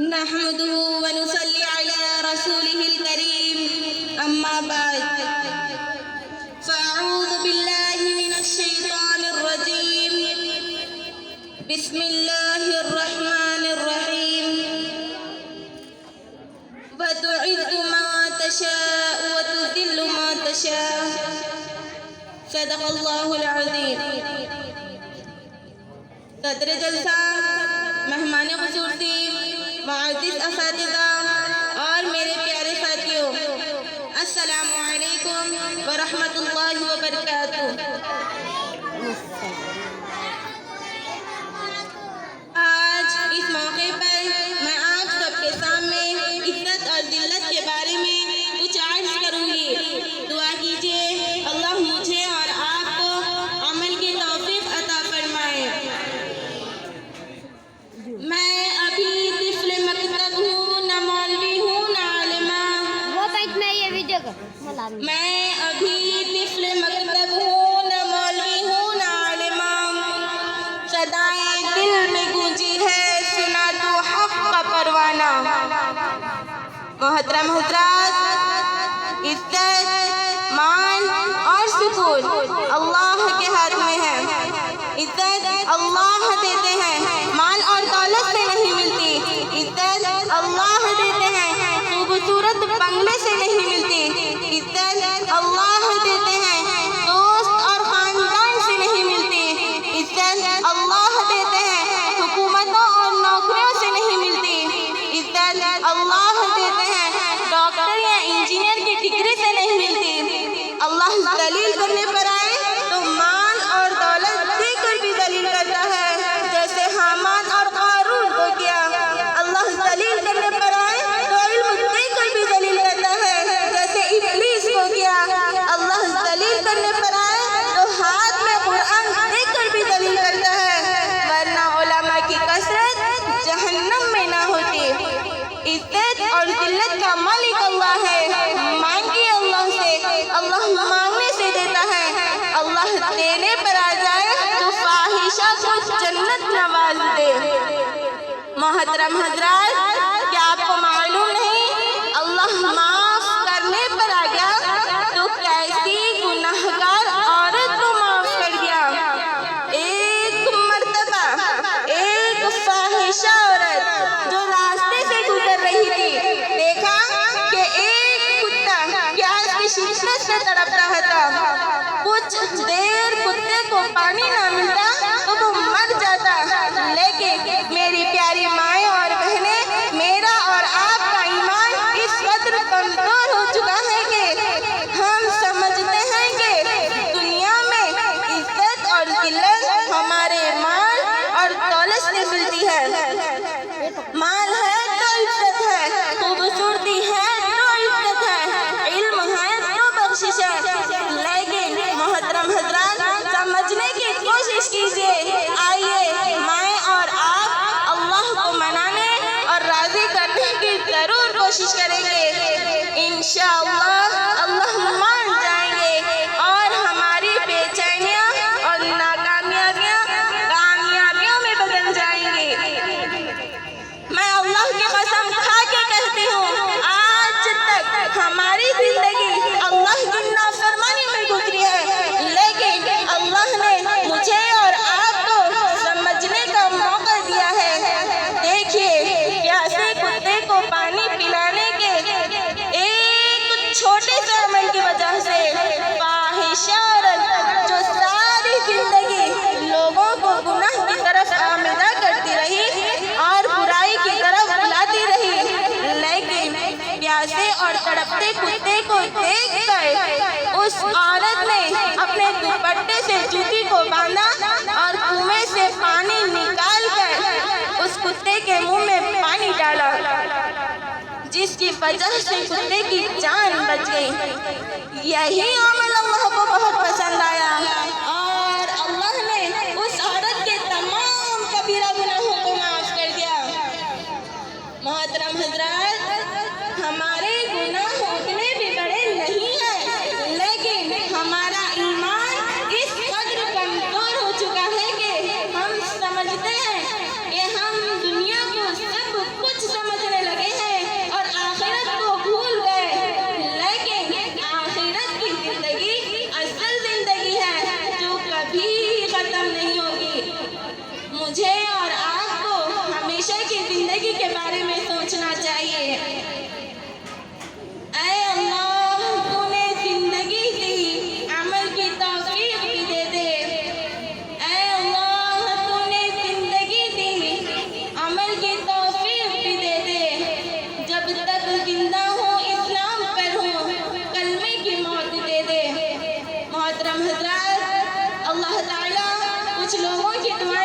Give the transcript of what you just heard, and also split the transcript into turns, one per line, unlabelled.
नहमदुहु व नुसल्ली अला रसूलिहिल करीम, अम्मा बाद, फ़अऊज़ु बिल्लाहि मिनश शैतानिर रजीम, बिस्मिल्लाहिर रहमानिर रहीम, व तुइज़्ज़ु मा तशाअ व तुज़िल्लु मा तशाअ, सदक़ल्लाहुल अज़ीम। सदर जलसा, मेहमान ख़ुसूसी, मुअज़्ज़िज़ असातिज़ा और मेरे प्यारे साथियों, अस्सलामु अलैकुम व रहमतुल्लाहि व बरकातुहू। आज इस मौके पर मैं आप सबके सामने इज्जत और जिल्लत के बारे में कुछ अर्ज़ करूँगी। दुआ कीजिए अल्लाह मुझे और आपको अमल की तौफ़ीक़ अता फरमाए। मैं अभी तिफ़्ल मकतब हूँ, न मौलवी हूँ न आलिमा। मैं अभी तिफ़्ल मकतब हूँ, न मौलवी हूँ न आलिमा। सदाएं दिल में गूंजी है, सुना तो हक़ का परवाना। मोहतरम हज़रात, इज्जत, मान और सुकून अल्लाह के हाथ में है। इज्जत अल्लाह देते हैं, माल और दौलत से नहीं मिलती। इज्जत अल्लाह देते हैं, खूबसूरत बंगले से नहीं मिलती। इज्जत अल्लाह देते हैं, दोस्त और खानदान से नहीं मिलती। इज्जत अल्लाह देते हैं, हुकूमतों और नौकरियों से नहीं मिलती। इज्जत अल्लाह देते हैं, डॉक्टर या इंजीनियर की डिग्री से नहीं मिलती। अल्लाह दलील करने पर आए तो माल और दौलत देकर भी दलील करता है, जैसे हामान और कारून को किया। अल्लाह दलील करने पर आए तो इल्म देकर भी दलील करता है, जैसे इब्लीस को किया। अल्लाह दलील करने पर आए तो हाथ में कुरान देकर भी दलील करता है, वरना उलमा की कसरत जहन्नम में ना होती। इज्जत और जिल्लत का मालिक अल्लाह है। मांगिए अल्लाह से, अल्लाह मांगने से देता है। अल्लाह देने पर आ जाए तो फाहिशा को जन्नत नवाज दे। मोहतरम हज़रात, क्या आपको मालूम नहीं, अल्लाह माफ करने पर आ गया तो कैसी गुनाहगार औरत को माफ कर दिया। एक मर्तबा एक फाहिशा औरत जो रास्ते से गुजर रही थी, देखा कि एक कुत्ता प्यास की शिद्दत से तड़प रहा था। कुछ देर कुत्ते को पानी ना मिलता तो वो मर जाता। लेकिन मेरी प्यारी माएँ और बहनें, मेरा और आपका ईमान इस कदर कमजोर हो चुका है कि हम समझते हैं कि दुनिया में इज्जत और जिल्लत हमारे माल और दौलत से मिलती है। माल है तो इज्जत है, खूबसूरती है तो इज्जत है, इल्म है तो बख्शिश है। लेकिन मोहतरम हज़रात, समझने की कोशिश कीजिए। आइए मैं और आप अल्लाह को मनाने और राज़ी करने की ज़रूर कोशिश करेंगे। इंशाअल्लाह अल्लाह मान जाएंगे और हमारी बेचैनियाँ और नाकामयाबियाँ कामयाबियों में बदल जाएंगी। मैं अल्लाह की कसम खा के कहती हूँ, आज तक हमारी जिंदगी अल्लाह की नाफरमानी में गुजरी है, लेकिन अल्लाह ने मुझे और आपको समझने का मौका दिया है। देखिए, प्यासे कुत्ते को पानी पिलाने के एक छोटे से अमल की वजह से फाहिशा औरत जो सारी जिंदगी लोगों को गुनाह की तरफ आमिदा करती रही और बुराई की तरफ बुलाती रही, लेकिन प्यासे और तड़पते कुत्ते को देखकर उस औरत ने अपने दुपट्टे से जूती को बांधा और कुएं से पानी निकालकर उस कुत्ते के मुंह में पानी डाला, जिसकी वजह से कुत्ते की जान बच गई। यही अमल अल्लाह को बहुत पसंद आया और अल्लाह ने उस औरत के तमाम कबीरा गुनाहों को माफ कर दिया। मोहतरम हज़रात, हमारे गुनाह उतने भी बड़े नहीं हैं, लेकिन हमारा आज़म हज़रत, अल्लाह ताला कुछ लोगों की दुआएं